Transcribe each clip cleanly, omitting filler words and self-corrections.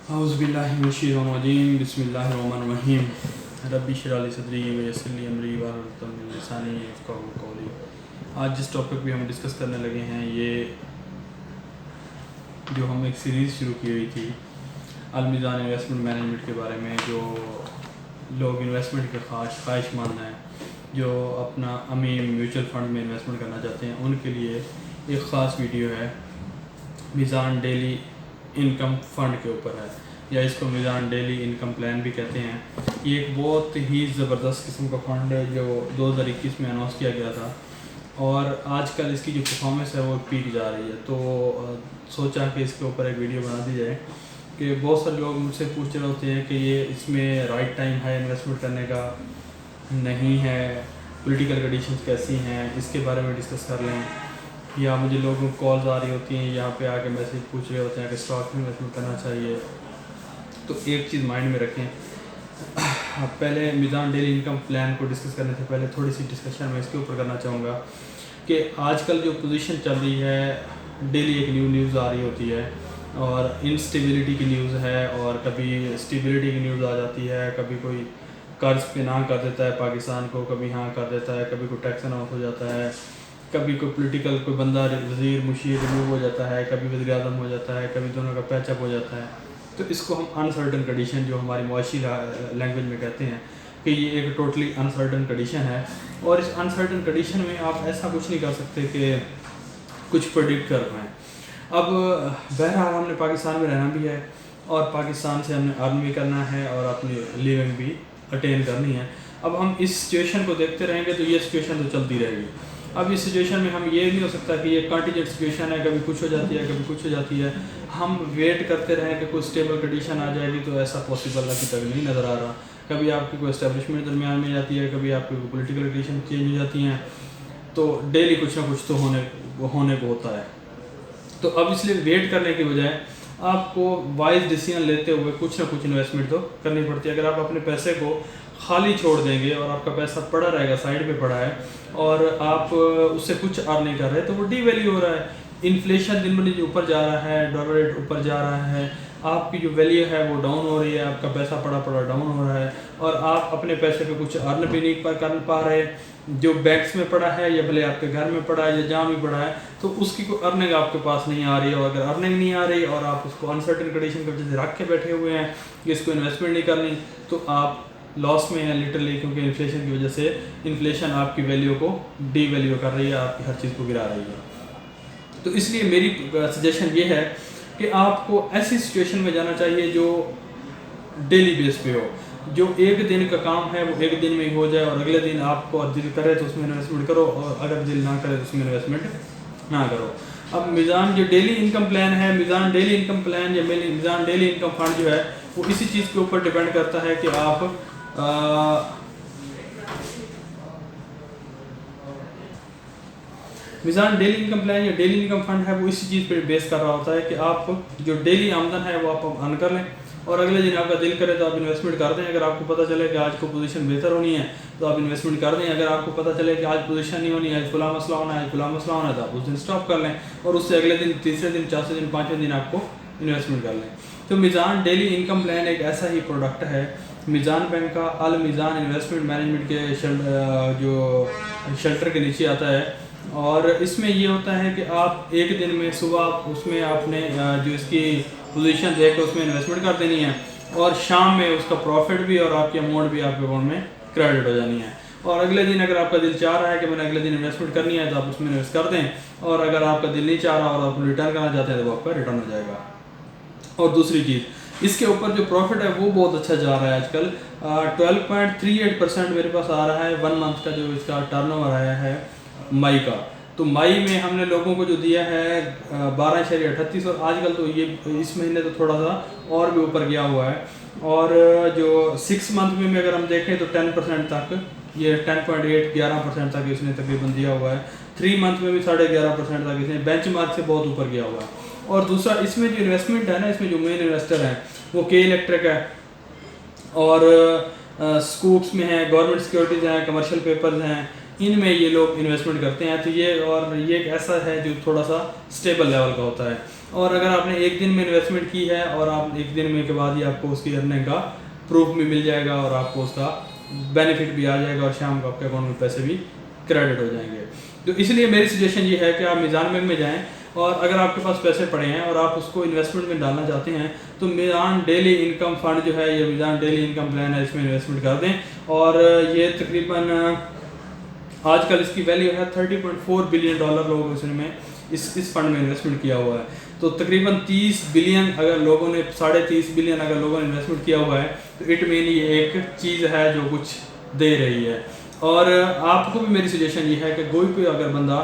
औज़ुबिल्लाहिमिनश्शैतानिर्रजीम बिस्मिल्लाहिर्रहमानिर्रहीम रब्बि इश्रह ली सदरी वयस्सिर ली अमरी वहलुल मिन लिसानी यफ़क़हू क़ौली। आज जिस टॉपिक पे हम डिस्कस करने लगे हैं, ये जो हम एक सीरीज़ शुरू की हुई थी अल-मीज़ान इन्वेस्टमेंट मैनेजमेंट के बारे में, जो लोग इन्वेस्टमेंट के ख्वाहिशमंद हैं, जो अपना अमीन म्यूचुअल फ़ंड में इन्वेस्टमेंट करना चाहते हैं, उनके लिए एक ख़ास वीडियो है। मीज़ान डेली इनकम फ़ंड के ऊपर है, या इसको मीज़ान डेली इनकम प्लान भी कहते हैं। ये एक बहुत ही ज़बरदस्त किस्म का फ़ंड है जो 2021 में अनाउंस किया गया था, और आजकल इसकी जो परफॉर्मेंस है वो पीक जा रही है। तो सोचा कि इसके ऊपर एक वीडियो बना दी जाए कि बहुत सारे लोग मुझसे पूछ रहे होते हैं कि ये इसमें राइट टाइम है इन्वेस्टमेंट करने का, नहीं है, पॉलिटिकल कंडीशंस कैसी हैं, इसके बारे में डिस्कस कर लें। या मुझे लोगों को कॉल्स आ रही होती हैं, यहाँ पे आके मैसेज पूछ रहे होते हैं कि स्टॉक में इन्वेस्टमेंट करना चाहिए। तो एक चीज़ माइंड में रखें, पहले मीज़ान डेली इनकम प्लान को डिस्कस करने से पहले थोड़ी सी डिस्कशन मैं इसके ऊपर करना चाहूँगा कि आजकल जो पोजीशन चल रही है, डेली एक न्यूज़ आ रही होती है, और इंस्टेबिलिटी की न्यूज़ है, और कभी स्टेबिलिटी की न्यूज़ आ जाती है, कभी कोई कर्ज पे ना कर देता है पाकिस्तान को, कभी हाँ कर देता है, कभी कोई टैक्स अनाउंस हो जाता है, कभी कोई पॉलिटिकल कोई बंदा वज़ीर मुशीर रिमूव हो जाता है, कभी वज़ीर आज़म हो जाता है, कभी दोनों का पैचअप हो जाता है। तो इसको हम अनसर्टन कंडीशन, जो हमारी मुआशी लैंग्वेज में कहते हैं, कि ये एक टोटली अनसर्टन कंडीशन है। और इस अनसर्टन कंडीशन में आप ऐसा कुछ नहीं कर सकते कि कुछ प्रेडिक्ट कर पाएँ। अब बहरहाल हमने पाकिस्तान में रहना भी है, और पाकिस्तान से हमने अर्न भी करना है, और अपनी लिविंग भी अटेन करनी है। अब हम इस सिचुएशन को देखते रहेंगे तो ये सिचुएशन तो चलती रहेगी। अब इस सिचुएशन में हम ये नहीं हो सकता कि ये कंटीजेंट सिचुएशन है, कभी कुछ हो जाती है, कभी कुछ हो जाती है। हम वेट करते रहें कि कोई स्टेबल कंडीशन आ जाएगी, तो ऐसा पॉसिबल अभी तक नहीं नज़र आ रहा। कभी आपकी कोई एस्टेब्लिशमेंट दरमियान में जाती है, कभी आपकी कोई पॉलिटिकल कंडीशन चेंज हो जाती हैं, तो डेली कुछ ना कुछ तो होने को होता है। तो अब इसलिए वेट करने की बजाय आपको वाइज डिसीजन लेते हुए कुछ ना कुछ इन्वेस्टमेंट तो करनी पड़ती है। अगर आप अपने पैसे को खाली छोड़ देंगे और आपका पैसा पड़ा रहेगा, साइड पे पड़ा है, और आप उससे कुछ अर्न नहीं कर रहे, तो वो डीवैल्यू हो रहा है। इन्फ्लेशन दिन ब दिन ऊपर जा रहा है, डॉलर रेट ऊपर जा रहा है, आपकी जो वैल्यू है वो डाउन हो रही है, आपका पैसा पड़ा डाउन हो रहा है, और आप अपने पैसे पे कुछ अर्न भी नहीं कर पा रहे। जो बैंक्स में पड़ा है, या भले आपके घर में पड़ा है, या जहाँ भी पड़ा है, तो उसकी कोई अर्निंग आपके पास नहीं आ रही है। और अगर अर्निंग नहीं आ रही और आप उसको अनसर्टेन कंडीशन की वजह से रख के बैठे हुए हैं कि इसको इन्वेस्टमेंट नहीं करनी, तो आप लॉस में हैं लिटरली, क्योंकि इन्फ्लेशन की वजह से इन्फ्लेशन आपकी वैल्यू को डीवैल्यू कर रही है, आपकी हर चीज़ को गिरा रही है। तो इसलिए मेरी सजेशन ये है कि आपको ऐसी सिचुएशन में जाना चाहिए जो डेली बेस पे हो, जो एक दिन का काम है वो एक दिन में ही हो जाए, और अगले दिन आपको दिल करे तो उसमें इन्वेस्टमेंट करो, और अगर दिल ना करे तो उसमें इन्वेस्टमेंट ना करो। अब मीज़ान जो डेली इनकम प्लान है, मीज़ान डेली इनकम प्लान या मीज़ान डेली इनकम फंड जो है, वो इसी चीज़ के ऊपर डिपेंड करता है कि आप मीज़ान डेली इनकम प्लान या डेली इनकम फंड है, वो इसी चीज़ पर बेस कर रहा होता है कि आप जो डेली आमदन है वो आप अर्न कर लें, और अगले दिन आपका दिल करे तो आप इन्वेस्टमेंट कर दें। अगर आपको पता चले कि आज को पोजीशन बेहतर होनी है तो आप इन्वेस्टमेंट कर दें। अगर आपको पता चले कि आज पोजीशन नहीं होनी है, आज फला मसला होना है, आज फला मसला होना है, तो आप उस दिन स्टॉप कर लें, और उससे अगले दिन, तीसरे दिन, चौथे दिन, पाँचवें दिन आपको इन्वेस्टमेंट कर लें। तो मीज़ान डेली इनकम प्लान एक ऐसा ही प्रोडक्ट है मीज़ान बैंक का अल मीज़ान इन्वेस्टमेंट मैनेजमेंट के जो शेल्टर के नीचे आता है। और इसमें ये होता है कि आप एक दिन में सुबह उसमें आपने जो इसकी पोजीशन देख के उसमें इन्वेस्टमेंट कर देनी है, और शाम में उसका प्रॉफिट भी और आपकी अमाउंट भी आपके अकाउंट में क्रेडिट हो जानी है। और अगले दिन अगर आपका दिल चाह रहा है कि मैंने अगले दिन इन्वेस्टमेंट करनी है, तो आप उसमें इन्वेस्ट कर दें, और अगर आपका दिल नहीं चाह रहा और आप रिटर्न करना चाहते हैं तो आपका रिटर्न हो जाएगा। और दूसरी चीज़, इसके ऊपर जो प्रॉफिट है वो बहुत अच्छा जा रहा है आजकल। 12.38% मेरे पास आ रहा है 1 मंथ का, जो इसका टर्नओवर आया है मई का। तो मई में हमने लोगों को जो दिया है 12.38, और आजकल तो ये इस महीने तो थोड़ा सा और भी ऊपर गया हुआ है। और जो 6 मंथ में अगर हम देखें तो 10% तक, ये 10.8 11% तक इसने तकरीबन दिया हुआ है। 3 मंथ में भी 11.5% तक इसने बेंच मार्क से बहुत ऊपर गया हुआ है। और दूसरा, इसमें जो इन्वेस्टमेंट है ना, इसमें जो मेन इन्वेस्टर हैं वो के इलेक्ट्रिक है, और स्कूप्स में है, गवर्नमेंट सिक्योरिटीज़ हैं, कमर्शियल पेपर्स हैं, इनमें ये लोग इन्वेस्टमेंट करते हैं। तो ये एक ऐसा है जो थोड़ा सा स्टेबल लेवल का होता है। और अगर आपने एक दिन में इन्वेस्टमेंट की है और आप एक दिन में के बाद ही आपको उसकी अर्निंग का प्रूफ भी मिल जाएगा और आपको उसका बेनिफिट भी आ जाएगा और शाम को आपके अकाउंट में पैसे भी क्रेडिट हो जाएंगे। तो इसलिए मेरी सजेशन ये है कि आप मीज़ान बैंक में जाएं और अगर आपके पास पैसे पड़े हैं और आप उसको इन्वेस्टमेंट में डालना चाहते हैं तो मीज़ान डेली इनकम फंड जो है, ये मीज़ान डेली इनकम प्लान है, इसमें इन्वेस्टमेंट कर दें। और ये तकरीबन आजकल इसकी वैल्यू है $30.4 बिलियन लोगों ने इस फंड में इन्वेस्टमेंट किया हुआ है। तो तकरीबन 30 बिलियन अगर लोगों ने 30.5 बिलियन अगर लोगों ने इन्वेस्टमेंट किया हुआ है तो इट मीन ये एक चीज़ है जो कुछ दे रही है। और आपको भी मेरी सजेशन ये है कि कोई अगर बंदा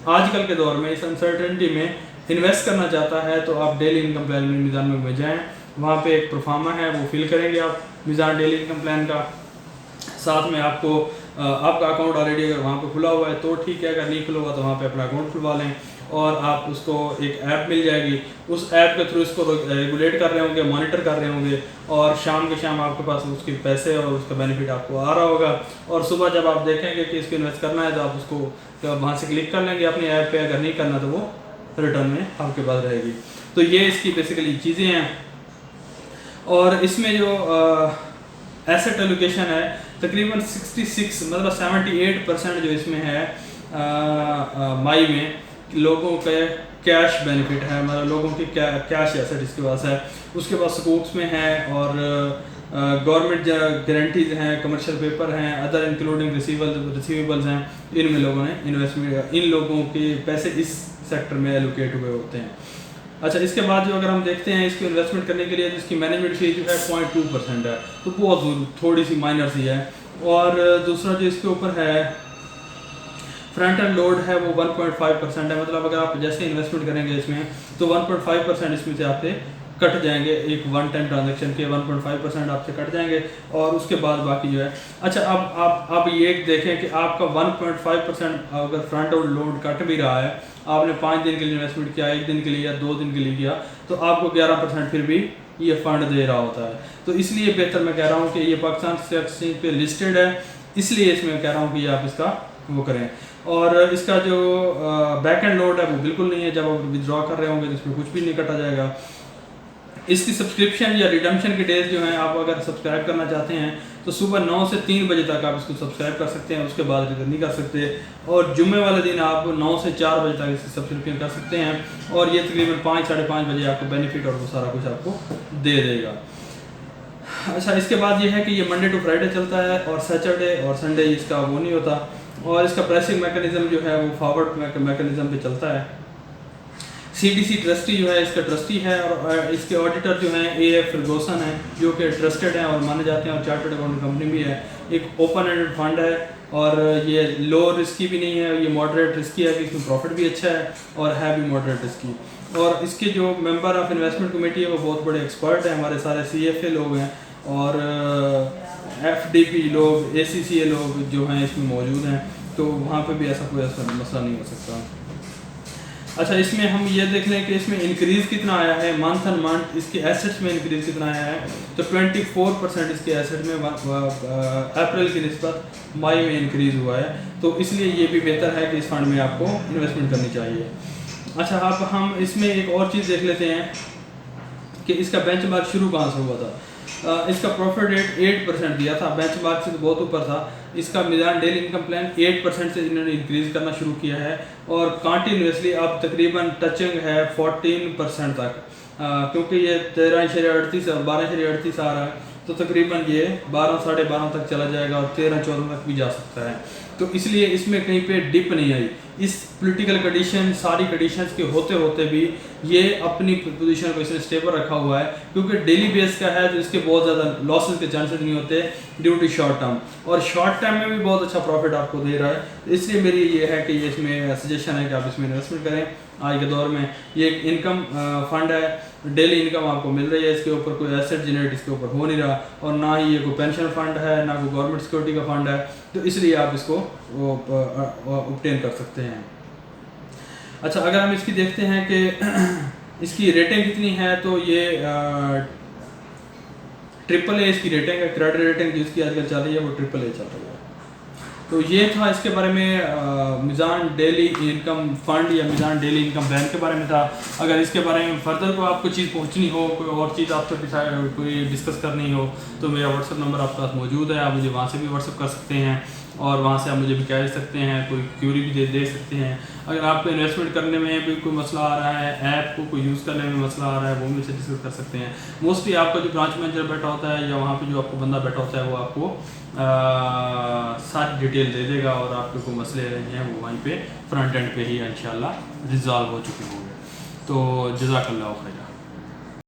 आजकल के दौर में इस अनसर्टेनिटी में इन्वेस्ट करना चाहता है तो आप डेली इनकम प्लान में मीज़ान बैंक में जाएँ। वहाँ पे एक प्रोफार्मा है वो फिल करेंगे आप मीज़ान डेली इनकम प्लान का। साथ में आपको आपका अकाउंट ऑलरेडी अगर वहाँ पे खुला हुआ है तो ठीक है, अगर नहीं खुला हुआ तो वहाँ पे अपना अकाउंट खुलवा लें और आप उसको एक ऐप मिल जाएगी, उस ऐप के थ्रू इसको रेगुलेट कर रहे होंगे, मॉनिटर कर रहे होंगे और शाम के शाम आपके पास उसके पैसे और उसका बेनिफिट आपको आ रहा होगा। और सुबह जब आप देखेंगे कि इसको इन्वेस्ट करना है तो आप उसको वहाँ से क्लिक कर लेंगे अपनी ऐप पे, अगर नहीं करना तो वो रिटर्न में आपके पास रहेगी। तो ये इसकी बेसिकली चीज़ें हैं। और इसमें जो एसेट एलोकेशन है तकरीबन 66 मतलब 78% जो इसमें है माई में लोगों के कैश बेनिफिट है, मतलब लोगों की कैश एसेट इसके पास है, उसके पास स्कूप्स में है और गवर्नमेंट गारंटीज हैं, कमर्शियल पेपर हैं, अदर इंक्लूडिंग रिसीवेबल्स हैं, इनमें लोगों ने इन्वेस्टमेंट, इन लोगों के पैसे इस सेक्टर में एलोकेट हुए होते हैं। अच्छा, इसके बाद जो अगर हम देखते हैं इसको इन्वेस्टमेंट करने के लिए तो इसकी मैनेजमेंट फीस जो है 0.2% है, तो बहुत थोड़ी सी माइनर सी है। और दूसरा जो इसके ऊपर है फ्रंट एंड लोड है वो 1.5% है, मतलब अगर आप जैसे इन्वेस्टमेंट करेंगे इसमें तो 1.5% इसमें से आपसे कट जाएंगे, एक वन टाइम ट्रांजेक्शन के 1.5% आपसे कट जाएंगे और उसके बाद बाकी जो है। अच्छा, अब आप ये देखें कि आपका 1.5% अगर फ्रंट और लोड कट भी रहा है, आपने 5 दिन के लिए इन्वेस्टमेंट किया, 1 दिन के लिए या 2 दिन के लिए किया, तो आपको 11% फिर भी ये फंड दे रहा होता है। तो इसलिए बेहतर मैं कह रहा हूँ कि ये पाकिस्तान स्टॉक एक्सचेंज पे लिस्टेड है, इसलिए इसमें कह रहा हूँ कि ये आप इसका वो करें। और इसका जो बैक एंड लोड है वो बिल्कुल नहीं है, जब आप विड्रॉ कर रहे होंगे तो इसमें कुछ भी नहीं कटा जाएगा। इसकी सब्सक्रिप्शन या रिडम्पशन के डेज जो हैं, आप अगर सब्सक्राइब करना चाहते हैं तो सुबह 9 से 3 बजे तक आप इसको सब्सक्राइब कर सकते हैं, उसके बाद रिटर्न नहीं कर सकते। और जुम्मे वाले दिन आप 9 से 4 बजे तक इसकी सब्सक्रिप्शन कर सकते हैं और ये तकरीबन 5 साढ़े 5 बजे आपको बेनिफिट और वो सारा कुछ आपको दे देगा। अच्छा, इसके बाद ये है कि ये मंडे टू फ्राइडे चलता है और सैटरडे और संडे इसका वो नहीं होता। और इसका प्राइसिंग मैकेनिज्म जो है वो फॉरवर्ड मैकेनिज्म पे चलता है। CDC ट्रस्टी जो है इसका ट्रस्टी है और इसके ऑडिटर जो हैं AF फर्गूसन है, जो कि ट्रस्टेड हैं और माने जाते हैं और चार्टर्ड अकाउंटिंग कंपनी भी है। एक ओपन एंडेड फंड है और ये लो रिस्की भी नहीं है, ये मॉडरेट रिस्की है कि इसमें प्रॉफिट भी अच्छा है और है भी मॉडरेट रिस्की। और इसके जो मेंबर ऑफ इन्वेस्टमेंट कमेटी है वो बहुत बड़े एक्सपर्ट हैं, हमारे सारे CFA लोग हैं और FDP लोग, ACCA लोग जो हैं इसमें मौजूद हैं, तो वहाँ पे भी ऐसा कोई मसला नहीं हो सकता। अच्छा, इसमें हम ये देख लें कि इसमें इंक्रीज़ कितना आया है मंथ एंड मंथ, इसके एसेट्स में इंक्रीज़ कितना आया है। तो 24% इसके एसेट में अप्रैल की निस्बत मई में इंक्रीज़ हुआ है, तो इसलिए ये भी बेहतर है कि इस फंड में आपको इन्वेस्टमेंट करनी चाहिए। अच्छा, अब हम इसमें एक और चीज़ देख लेते हैं कि इसका बेंचमार्क शुरू कहाँ से हुआ था। इसका प्रॉफिट रेट 8% दिया था, बेंचमार्क से तो बहुत ऊपर था। इसका मीज़ान डेली इनकम प्लान 8% से इन्होंने इंक्रीज़ करना शुरू किया है और कंटिन्यूसली अब तकरीबन टचिंग है 14% तक, क्योंकि ये 13.38 12.38 आ रहा है, तो तकरीबन ये 12 साढ़े 12 तक चला जाएगा और 13-14 तक भी जा सकता है। तो इसलिए इसमें कहीं पे डिप नहीं आई। इस पॉलिटिकल कंडीशन, सारी कंडीशंस के होते होते भी ये अपनी पोजीशन को इसने स्टेबल रखा हुआ है, क्योंकि डेली बेस का है तो इसके बहुत ज़्यादा लॉसेस के चांसेस नहीं होते ड्यू टू शॉर्ट टर्म, और शॉर्ट टर्म में भी बहुत अच्छा प्रॉफिट आपको दे रहा है। इसलिए मेरी ये है कि ये इसमें सजेशन है कि आप इसमें इन्वेस्टमेंट करें। आज के दौर में ये एक इनकम फंड है, डेली इनकम आपको मिल रही है, इसके ऊपर कोई एसेट जनरेट इसके ऊपर हो नहीं रहा, और ना ही ये कोई पेंशन फंड है, ना कोई गवर्नमेंट सिक्योरिटी का फंड है, तो इसलिए आप इसको ऑब्टेन कर सकते हैं। अच्छा, अगर हम इसकी देखते हैं कि इसकी रेटिंग कितनी है, तो ये AAA इसकी रेटिंग है। क्रेडिट रेटिंग जिसकी आजकल चल रही है वो AAA चल रही है। तो ये था इसके बारे में मिज़ान डेली इनकम फ़ंड या मिज़ान डेली इनकम प्लान के बारे में था। अगर इसके बारे में फर्दर कोई आपको चीज़ पहुंचनी हो, कोई और चीज़ आपको कोई डिस्कस करनी हो, तो मेरा व्हाट्सअप नंबर आपके पास मौजूद है, आप मुझे वहाँ से भी व्हाट्सअप कर सकते हैं और वहाँ से आप मुझे भी कह सकते हैं, कोई क्यूरी भी दे सकते हैं। अगर आपको इन्वेस्टमेंट करने में भी कोई मसला आ रहा है, ऐप को कोई यूज़ करने में मसला आ रहा है, वो मुझसे डिस्कस कर सकते हैं। मोस्टली आपका जो ब्रांच मैनेजर बैठा होता है या वहाँ पे जो आपको बंदा बैठा होता है वो आपको सारी डिटेल दे देगा और आपके कोई मसले हैं वो वहीं पे फ्रंट एंड पे ही इंशाल्लाह रिजॉल्व हो चुके होंगे। तो जज़ाकल्लाह खैर।